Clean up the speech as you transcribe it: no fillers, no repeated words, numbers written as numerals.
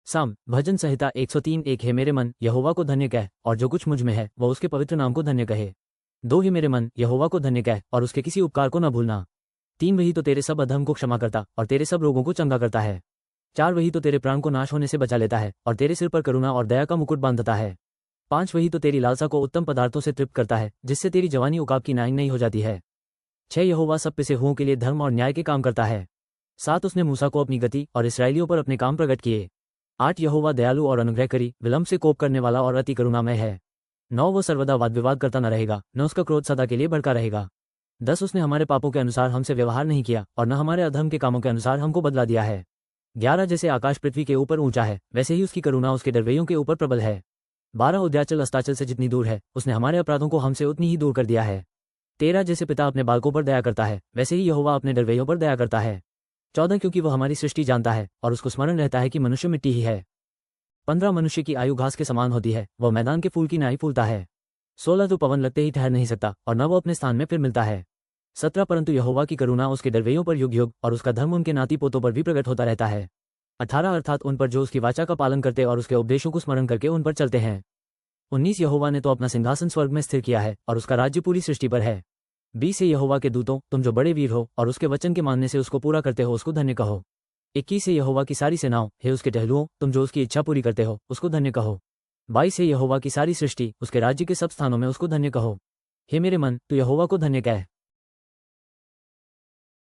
साम भजन संहिता 103 एक हे मेरे मन यहोवा को धन्य कह और जो कुछ मुझ में है वह उसके पवित्र नाम को धन्य कहे। 2 हे मेरे मन यहोवा को धन्य कह और उसके किसी उपकार को न भूलना। 3 वही तो तेरे सब अधर्म को क्षमा करता और तेरे सब रोगों को चंगा करता है। 4 वही तो तेरे प्राण को नाश होने से बचा लेता है और तेरे सिर पर करुणा और दया का मुकुट बांधता है। 5 वही तो तेरी लालसा को उत्तम पदार्थों से तृप्त करता है जिससे तेरी जवानी उकाब की नाई नहीं हो जाती है। 6 यहोवा सब पिसे हुओं के लिए धर्म और न्याय के काम करता है। 7 उसने मूसा को अपनी गति और इसराइलियों पर अपने काम प्रकट किए। 8 यहोवा दयालु और अनुग्रहकारी विलंब से कोप करने वाला और अति करुणामय है। 9 वो सर्वदा वाद विवाद करता न रहेगा न उसका क्रोध सदा के लिए भड़का रहेगा। 10 उसने हमारे पापों के अनुसार हमसे व्यवहार नहीं किया और न हमारे अधर्म के कामों के अनुसार हमको बदला दिया है। 11 जैसे आकाश पृथ्वी के ऊपर ऊंचा है वैसे ही उसकी करुणा उसके डरवैयों के ऊपर प्रबल है। 12 उद्याचल अस्ताचल से जितनी दूर है उसने हमारे अपराधों को हमसे उतनी ही दूर कर दिया है। 13 जैसे पिता अपने बालकों पर दया करता है वैसे ही यहोवा अपने डरवैयों पर दया करता है। 14 क्योंकि वह हमारी सृष्टि जानता है और उसको स्मरण रहता है कि मनुष्य मिट्टी ही है। 15 मनुष्य की आयु घास के समान होती है, वह मैदान के फूल की नाई फूलता है। 16 तो पवन लगते ही ठहर नहीं सकता और न वो अपने स्थान में फिर मिलता है। 17 परंतु यहोवा की करुणा उसके डरवैयों पर युग युग और उसका धर्म उनके नाती पोतों पर भी प्रकट होता रहता है। 18 अर्थात उन पर जो उसकी वाचा का पालन करते और उसके उपदेशों को स्मरण करके उन पर चलते हैं। 19 यहोवा ने तो अपना सिंहासन स्वर्ग में स्थिर किया है और उसका राज्य पूरी सृष्टि पर है। 20 से यहोवा के दूतों तुम जो बड़े वीर हो और उसके वचन के मानने से उसको पूरा करते हो उसको धन्य कहो। 21 से यहोवा की सारी सेनाओं हे उसके टहलुओं तुम जो उसकी इच्छा पूरी करते हो उसको धन्य कहो। 22 से यहोवा की सारी सृष्टि उसके राज्य के सब स्थानों में उसको धन्य कहो। हे मेरे मन तू यहोवा को धन्य कह।